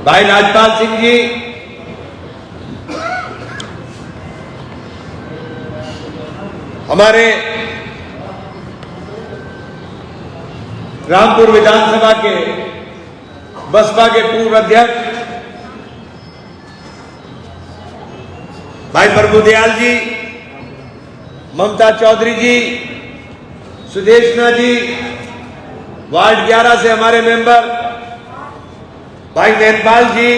भाई राजपाल सिंह जी, हमारे रामपुर विधानसभा के बसपा के पूर्व अध्यक्ष भाई प्रभुदयाल जी, ममता चौधरी जी, सुदेशना जी, वार्ड 11 से हमारे मेंबर भाई नैनपाल जी,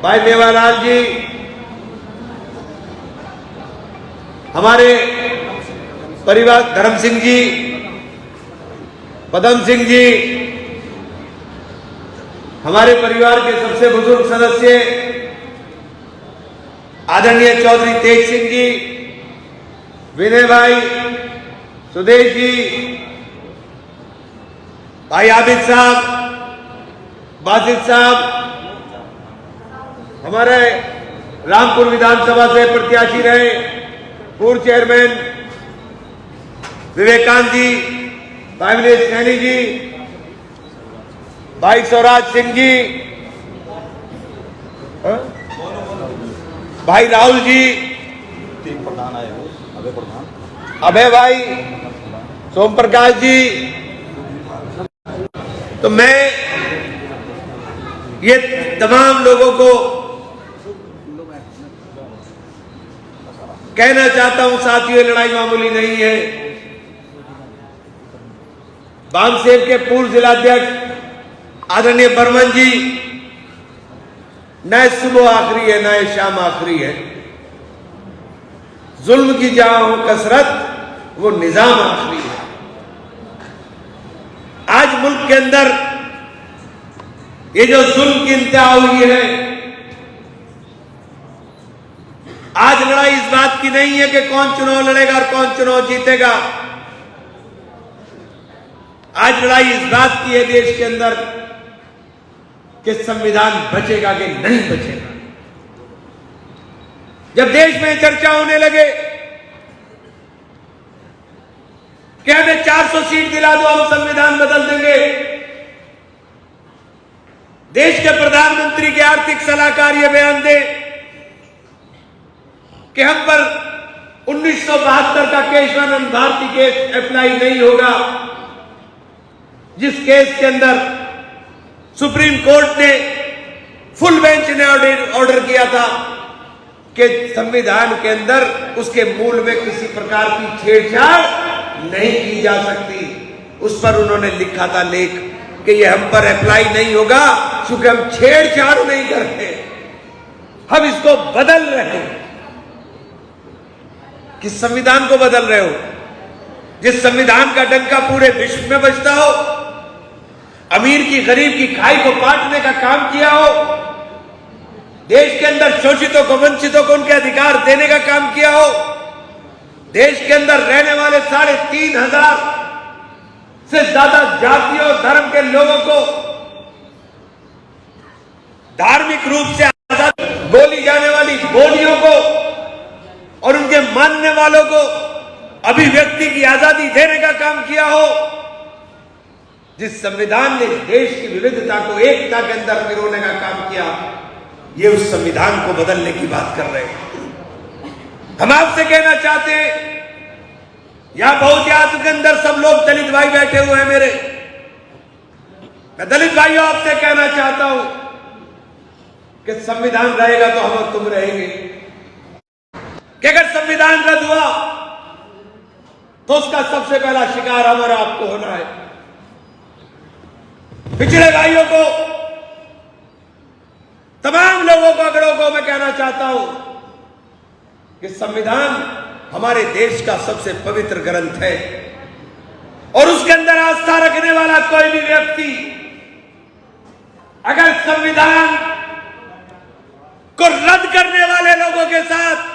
भाई मेवालाल जी, हमारे परिवार धर्म सिंह जी, पदम सिंह जी, हमारे परिवार के सबसे बुजुर्ग सदस्य आदरणीय चौधरी तेज सिंह जी, विनय भाई, सुदेश जी, भाई आबिद साहब, बासित साहब, हमारे रामपुर विधानसभा से प्रत्याशी रहे पूर्व चेयरमैन विवेकानंद जी, भाई विनेश सैनी जी, भाई स्वराज सिंह जी, भाई राहुल जी, अभय भाई, सोम प्रकाश जी। तो मैं ये तमाम लोगों को कहना चाहता हूं, साथियों, लड़ाई मामूली नहीं है। बामसेव के पूर्व जिलाध्यक्ष आदरणीय बर्मन जी, न सुबह आखिरी है न शाम आखिरी है। जुल्म की जहां हो कसरत, वो निजाम आखिरी है। आज मुल्क के अंदर ये जो जुल्म की इंतहा हुई है, आज लड़ाई इस बात की नहीं है कि कौन चुनाव लड़ेगा और कौन चुनाव जीतेगा। आज लड़ाई इस बात की है देश के अंदर कि संविधान बचेगा कि नहीं बचेगा। जब देश में चर्चा होने लगे कि हमें 400 सीट दिला दो, हम संविधान बदल देंगे। देश के प्रधानमंत्री के आर्थिक सलाहकार ये बयान दे कि हम पर 1972 का केशवानंद भारती केस अप्लाई नहीं होगा, जिस केस के अंदर सुप्रीम कोर्ट ने, फुल बेंच ने ऑर्डर किया था कि संविधान के अंदर उसके मूल में किसी प्रकार की छेड़छाड़ नहीं की जा सकती। उस पर उन्होंने लिखा था लेख कि ये हम पर अप्लाई नहीं होगा क्योंकि हम छेड़छाड़ नहीं करते, हम इसको बदल रहे हैं। किस संविधान को बदल रहे हो? जिस संविधान का डंका पूरे विश्व में बजता हो, अमीर की गरीब की खाई को बांटने का काम किया हो, देश के अंदर शोषितों को, वंचितों को उनके अधिकार देने का काम किया हो, देश के अंदर रहने वाले 3,500 से ज्यादा जातियों और धर्म के लोगों को धार्मिक रूप से आजाद बोली जाने वाली बोलियों को और उनके मानने वालों को अभिव्यक्ति की आजादी देने का काम किया हो, जिस संविधान ने देश की विविधता को एकता के अंदर पिरोने का काम किया, ये उस संविधान को बदलने की बात कर रहे हैं। हम आपसे कहना चाहते हैं, यहां बहुजात के अंदर सब लोग दलित भाई बैठे हुए हैं मेरे, मैं दलित भाइयों आपसे कहना चाहता हूं कि संविधान रहेगा तो हम और तुम रहेंगे, कि अगर संविधान रद्द हुआ तो उसका सबसे पहला शिकार हम और आपको होना है। पिछड़े भाइयों को, तमाम लोगों को, अगड़ों को मैं कहना चाहता हूं कि संविधान हमारे देश का सबसे पवित्र ग्रंथ है और उसके अंदर आस्था रखने वाला कोई भी व्यक्ति अगर संविधान को रद्द करने वाले लोगों के साथ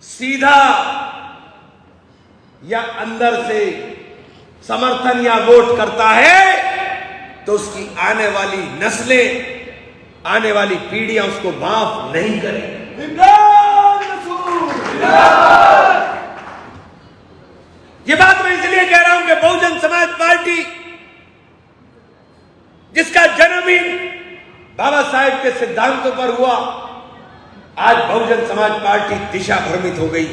सीधा या अंदर से समर्थन या वोट करता है, तो उसकी आने वाली नस्लें, आने वाली पीढ़ियां उसको माफ नहीं करेंगी। ये बात मैं इसलिए कह रहा हूं कि बहुजन समाज पार्टी जिसका जन्म ही बाबा साहेब के सिद्धांतों पर हुआ, आज बहुजन समाज पार्टी दिशा भ्रमित हो गई।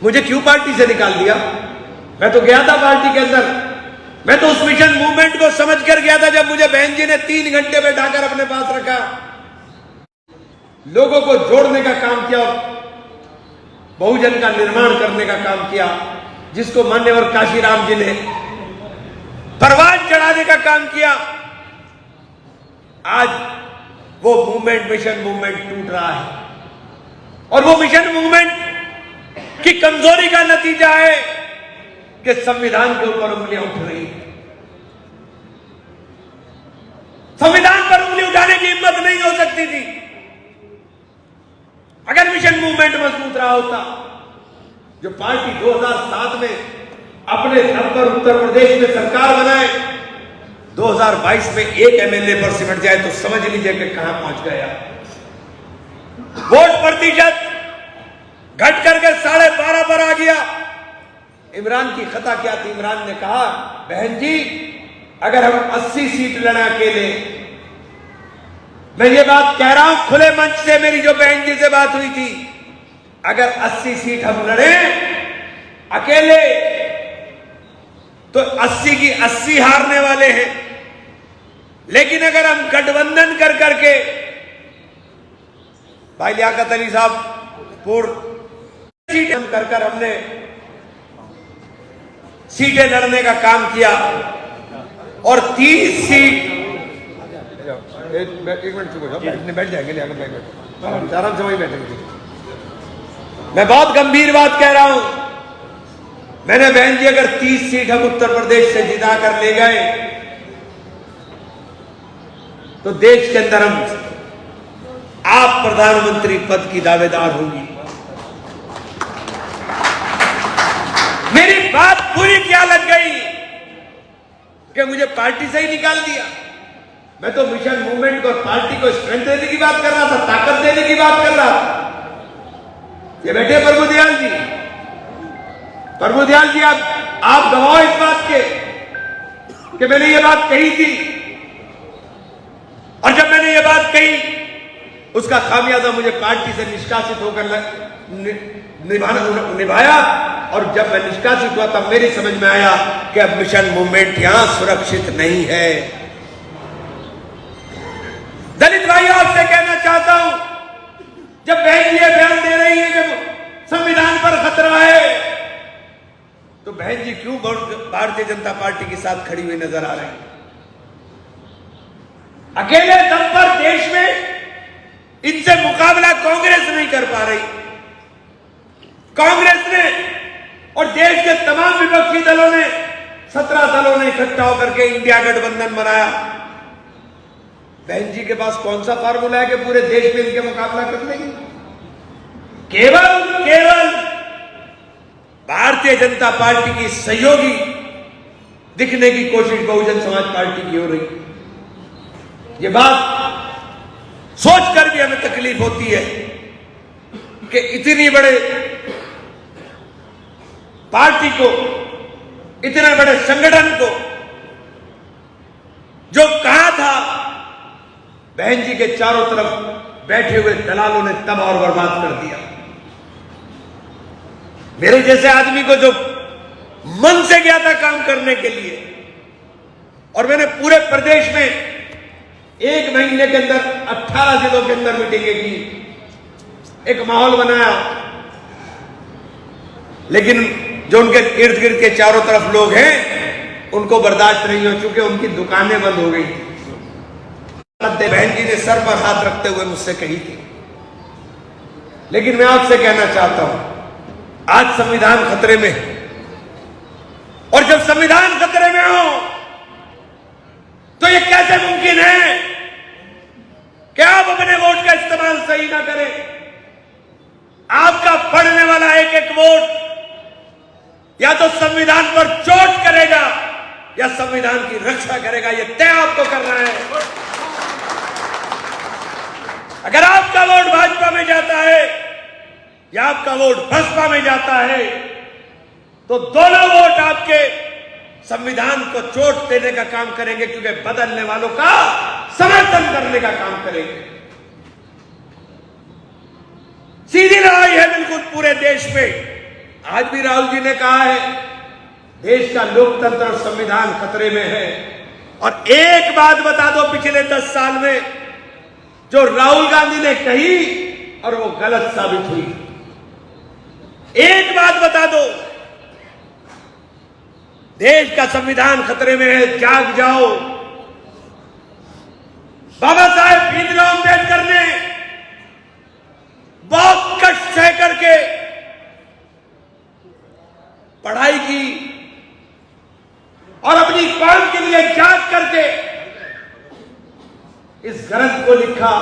मुझे क्यों पार्टी से निकाल दिया? मैं तो गया था पार्टी के अंदर, मैं तो उस मिशन मूवमेंट को समझ कर गया था। जब मुझे बहन जी ने 3 घंटे बैठाकर अपने पास रखा, लोगों को जोड़ने का काम किया, बहुजन का निर्माण करने का काम किया, जिसको मान्यवर काशीराम जी ने परवान चढ़ाने का काम किया, आज वो मूवमेंट, मिशन मूवमेंट टूट रहा है। और वो मिशन मूवमेंट की कमजोरी का नतीजा है कि संविधान के ऊपर उंगलियां उठ रही है। संविधान पर उंगली उठाने की हिम्मत नहीं हो सकती थी। अगर मिशन मूवमेंट मजबूत रहा होता, जो पार्टी 2007 में अपने दम पर उत्तर प्रदेश में सरकार बनाए, 2022 में एक एमएलए पर सिमट जाए तो समझ लीजिए कि कहां पहुंच गया। वोट प्रतिशत घट करके 12.5 पर आ गया। इमरान की खता क्या थी? इमरान ने कहा, बहन जी अगर हम 80 सीट लड़े अकेले, मैं ये बात कह रहा हूं खुले मंच से, मेरी जो बहन जी से बात हुई थी, अगर 80 सीट हम लड़े अकेले तो 80 की 80 हारने वाले हैं। लेकिन अगर हम गठबंधन कर करके, भाई लियाकत अली साहब पूर्व सीट कर हमने सीटें लड़ने का काम किया और 30 सीट, एक मिनट चुप हो जाओ, बैठ जाएंगे लियाकत भाई, आराम से वहीं बैठेंगे। मैं बहुत गंभीर बात कह रहा हूं। मैंने बहन जी अगर 30 सीट हम उत्तर प्रदेश से जिता कर ले गए तो देश के अंदर हम आप प्रधानमंत्री पद की दावेदार होंगी। मेरी बात पूरी क्या लग गई कि मुझे पार्टी से ही निकाल दिया? मैं तो मिशन मूवमेंट को, पार्टी को स्ट्रेंथ देने की बात कर रहा था, ताकत देने की बात कर रहा था। ये बैठे प्रभुदयाल जी, प्रभुदयाल जी आप गवाह इस बात के कि मैंने ये बात कही थी, और जब मैंने ये बात कही उसका खामियाजा मुझे पार्टी से निष्कासित होकर निभाया। और जब मैं निष्कासित हुआ तब मेरी समझ में आया कि अब मिशन मूवमेंट यहां सुरक्षित नहीं है। दलित भाइयों, आपसे कहना चाहता हूं, जब बहन जी बयान दे रही है कि संविधान पर खतरा है, तो बहन जी क्यों भारतीय जनता पार्टी के साथ खड़ी हुई नजर आ रही है? अकेले दम पर देश में इनसे मुकाबला कांग्रेस नहीं कर पा रही। कांग्रेस ने और देश के तमाम विपक्षी दलों ने, 17 दलों ने इकट्ठा होकर के इंडिया गठबंधन बनाया। बहन जी के पास कौन सा फार्मूला है कि पूरे देश में इनके मुकाबला कर लेंगे? केवल भारतीय जनता पार्टी की सहयोगी दिखने की कोशिश बहुजन समाज पार्टी की हो रही। ये बात सोचकर भी हमें तकलीफ होती है कि इतनी बड़े पार्टी को, इतने बड़े संगठन को, जो कहा था बहन जी के चारों तरफ बैठे हुए दलालों ने तबाह और बर्बाद कर दिया। मेरे जैसे आदमी को जो मन से गया था काम करने के लिए, और मैंने पूरे प्रदेश में 1 महीने के अंदर 18 जिलों के अंदर मीटिंगें की, एक माहौल बनाया, लेकिन जो उनके इर्द गिर्द के चारों तरफ लोग हैं उनको बर्दाश्त नहीं हो चुके, उनकी दुकानें बंद हो गई। बहन जी ने सर पर हाथ रखते हुए मुझसे कही थी। लेकिन मैं आपसे कहना चाहता हूं, आज संविधान खतरे में है, और जब संविधान खतरे में हो तो ये कैसे मुमकिन है कि आप अपने वोट का इस्तेमाल सही ना करें? आपका पढ़ने वाला एक एक वोट या तो संविधान पर चोट करेगा या संविधान की रक्षा करेगा। यह तय आपको करना है। अगर आपका वोट भाजपा में जाता है या आपका वोट बसपा में जाता है तो दोनों वोट आपके संविधान को चोट देने का काम करेंगे, क्योंकि बदलने वालों का समर्थन करने का काम करेंगे। सीधी लड़ाई है बिल्कुल पूरे देश में। आज भी राहुल जी ने कहा है देश का लोकतंत्र और संविधान खतरे में है। और एक बात बता दो, पिछले 10 साल में जो राहुल गांधी ने कही और वो गलत साबित हुई, एक बात बता दो, देश का संविधान खतरे में है, जाग जाओ। बाबा साहेब भीमराव अम्बेडकर ने बहुत कष्ट सह करके पढ़ाई की और अपनी कौम के लिए जाग करके इस ग्रंथ को लिखा।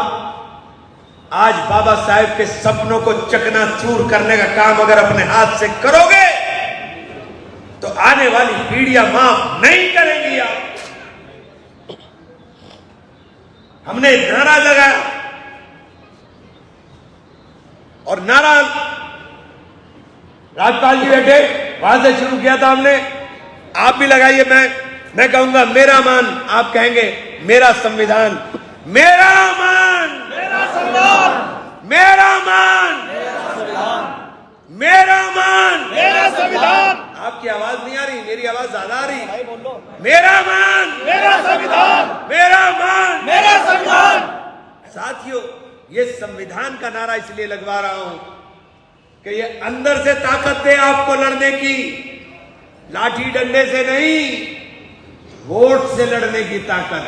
आज बाबा साहेब के सपनों को चकनाचूर करने का काम अगर अपने हाथ से करोगे तो आने वाली पीढ़ियां माफ नहीं करेंगी। आप हमने नारा लगाया और नारा राज्यपाल जी बैठे वहां से शुरू किया था हमने। आप भी लगाइए। मैं कहूंगा मेरा मान, आप कहेंगे मेरा संविधान। मेरा मान, मेरा संविधान, मेरा मान, मेरा मान, मेरा संविधान। आपकी आवाज नहीं आ रही, मेरी आवाज ज्यादा आ रही। मेरा मान, मेरा संविधान, मेरा मान, मेरा संविधान। साथियों, ये संविधान का नारा इसलिए लगवा रहा हूं कि ये अंदर से ताकत दे आपको लड़ने की, लाठी डंडे से नहीं, वोट से लड़ने की ताकत।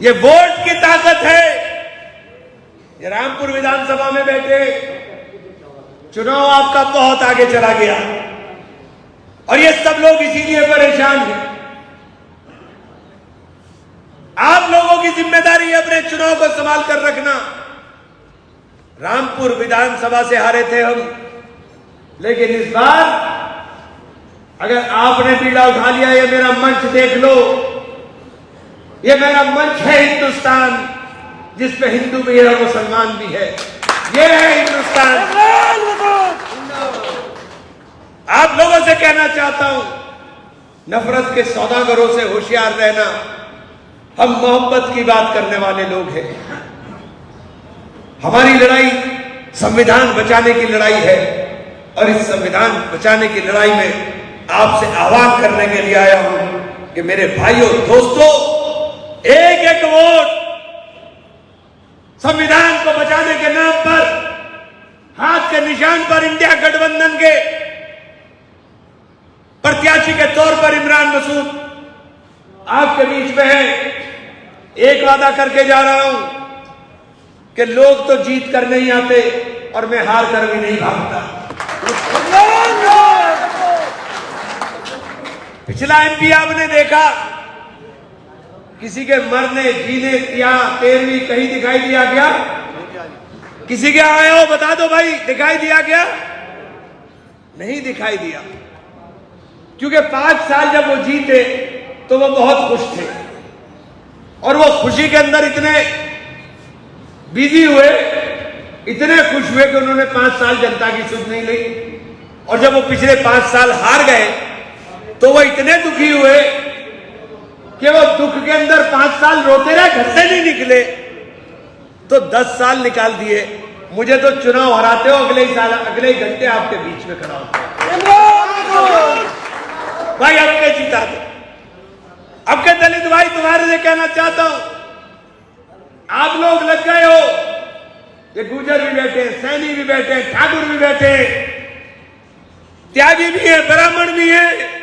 ये वोट की ताकत है। ये रामपुर विधानसभा में बैठे, चुनाव आपका बहुत आगे चला गया और ये सब लोग इसीलिए परेशान हैं। आप लोगों की जिम्मेदारी है अपने चुनाव को संभाल कर रखना। रामपुर विधानसभा से हारे थे हम, लेकिन इस बार अगर आपने पीड़ा उठा लिया, ये मेरा मंच देख लो, ये मेरा मंच है हिंदुस्तान, जिसपे हिंदू भी है और मुसलमान भी है। ये है हिंदुस्तान। आप लोगों से कहना चाहता हूं, नफरत के सौदागरों से होशियार रहना। हम मोहब्बत की बात करने वाले लोग हैं। हमारी लड़ाई संविधान बचाने की लड़ाई है और इस संविधान बचाने की लड़ाई में आपसे आह्वान करने के लिए आया हूं कि मेरे भाइयों दोस्तों, एक एक वोट संविधान को बचाने के नाम पर, हाथ के निशान पर इंडिया गठबंधन के प्रत्याशी के तौर पर इमरान मसूद आपके बीच में है। एक वादा करके जा रहा हूं कि लोग तो जीत कर नहीं आते और मैं हार कर भी नहीं भागता। पिछला एमपी आपने देखा, किसी के मरने जीने या 13वीं कहीं दिखाई दिया क्या? किसी के आए हो बता दो भाई, दिखाई दिया क्या? नहीं दिखाई दिया, क्योंकि 5 साल जब वो जीते तो वो बहुत खुश थे और वो खुशी के अंदर इतने बिजी हुए, इतने खुश हुए कि उन्होंने 5 साल जनता की सुध नहीं ली। और जब वो पिछले 5 साल हार गए तो वो इतने दुखी हुए कि वो दुख के अंदर 5 साल रोते रहे, घर से नहीं निकले, तो 10 साल निकाल दिए। मुझे तो चुनाव हराते हो, अगले ही साल, अगले ही घंटे आपके बीच में खड़ा होता भाई, अब के जीता दो। अब के दलित भाई तुम्हारे से कहना चाहता हूं, आप लोग लग गए हो, ये गुर्जर भी बैठे, सैनी भी बैठे, ठाकुर भी बैठे, त्यागी भी है, ब्राह्मण भी है,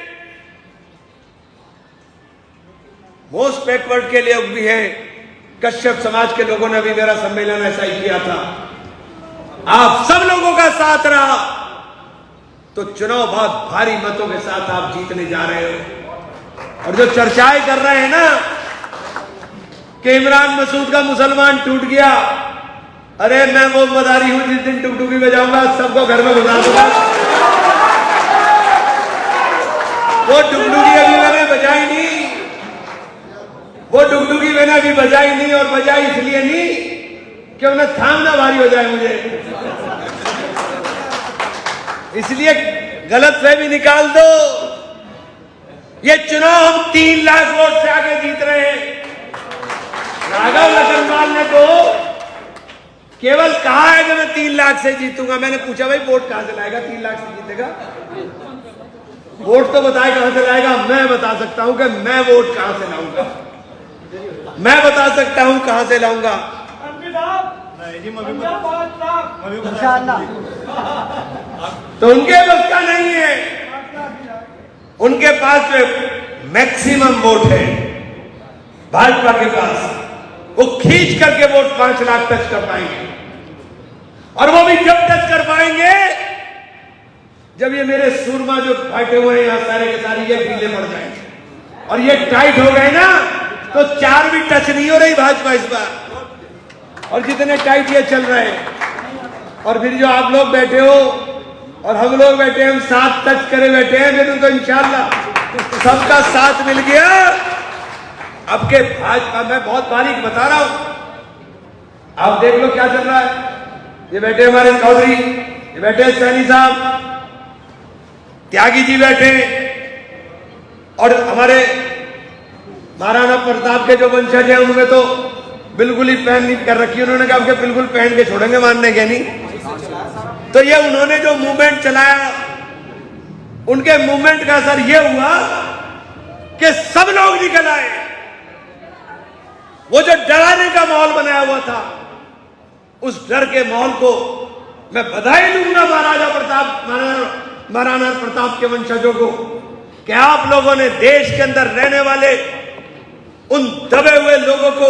मोस्ट बैकवर्ड के लोग भी हैं, कश्यप समाज के लोगों ने भी मेरा सम्मेलन ऐसा ही किया था। आप सब लोगों का साथ रहा तो चुनाव बहुत भारी मतों के साथ आप जीतने जा रहे हो। और जो चर्चाएं कर रहे हैं ना कि इमरान मसूद का मुसलमान टूट गया, अरे मैं वो मदारी हूं, जिस दिन टुकटुकी बजाऊंगा सबको घर में घुसा दूंगा। वो टुकटुकी अभी मैंने बजाई नहीं, वो टुकटुकी मैंने अभी बजाई नहीं, और बजाई इसलिए नहीं कि उन्हें थामना भारी हो जाए मुझे, इसलिए गलत फहमी निकाल दो ये चुनाव हम 3 लाख वोट से आगे जीत रहे हैं। राघव लखनपाल ने तो केवल कहा है कि मैं 3 लाख से जीतूंगा। मैंने पूछा भाई वोट कहां से लाएगा, 3 लाख से जीतेगा? वोट तो बताए कहां से लाएगा। मैं बता सकता हूं कि मैं वोट कहां से लाऊंगा, मैं बता सकता हूं कहां से लाऊंगा। तो उनके बस का नहीं है, उनके पास मैक्सिमम वोट है भाजपा के पास। वो खींच करके वोट 5 लाख टच कर पाएंगे, और वो भी जब टच कर पाएंगे जब ये मेरे सूरमा जो बैठे हुए हैं यहां सारे के सारे ये ढीले पड़ जाएंगे, और ये टाइट हो गए ना तो 4 भी टच नहीं हो रही भाजपा इस बार। और जितने टाइट ये चल रहे हैं, और फिर जो आप लोग बैठे हो और हम लोग बैठे, हम साथ टच करे बैठे हैं, फिर तो इंशाल्लाह सबका साथ मिल गया। अब के भाजपा मैं बहुत बारीक बता रहा हूं, आप देख लो क्या चल रहा है। ये बैठे हमारे चौधरी, ये बैठे सैनी साहब, त्यागी जी बैठे, और हमारे महाराणा प्रताप के जो वंशज हैं उनमें तो बिल्कुल ही पहन नहीं कर रखी। उन्होंने कहा कि बिल्कुल पहन के छोड़ेंगे, मानने के नहीं। तो ये उन्होंने जो मूवमेंट चलाया, उनके मूवमेंट का असर ये हुआ कि सब लोग निकल आए। वो जो डराने का माहौल बनाया हुआ था, उस डर के माहौल को मैं बधाई दूंगा महाराणा प्रताप के वंशजों को कि आप लोगों ने देश के अंदर रहने वाले उन दबे हुए लोगों को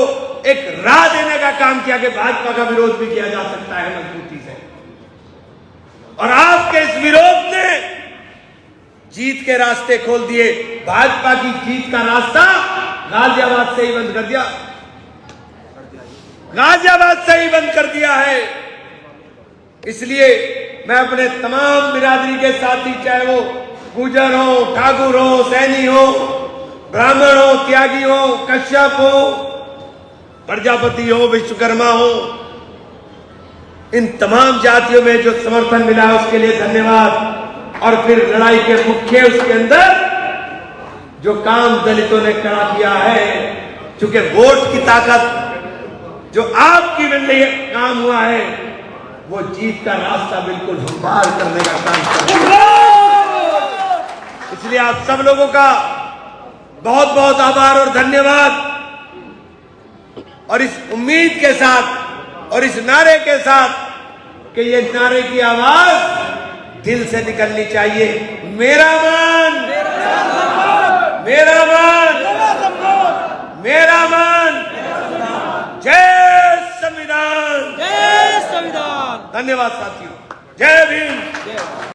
एक राह देने का काम किया कि भाजपा का विरोध भी किया जा सकता है मजबूती से। और आपके इस विरोध ने जीत के रास्ते खोल दिए। भाजपा की जीत का रास्ता गाजियाबाद से ही बंद कर दिया, गाजियाबाद से ही बंद कर दिया है। इसलिए मैं अपने तमाम बिरादरी के साथी, चाहे वो गुर्जर हो, ठाकुर हो, सैनी हो, ब्राह्मण हो, त्यागी हो, कश्यप हो, प्रजापति हो, विश्वकर्मा हो, इन तमाम जातियों में जो समर्थन मिला है उसके लिए धन्यवाद। और फिर लड़ाई के मुख्य उसके अंदर जो काम दलितों ने खड़ा किया है, क्योंकि वोट की ताकत जो आपकी लिए काम हुआ है, वो जीत का रास्ता बिल्कुल हमवार करने का काम कर रहा है। इसलिए आप सब लोगों का बहुत बहुत आभार और धन्यवाद। और इस उम्मीद के साथ और इस नारे के साथ कि ये नारे की आवाज दिल से निकलनी चाहिए, मेरा मान, मेरा मान, मेरा मान, जय संविधान, जय संविधान। धन्यवाद साथियों, जय भीम।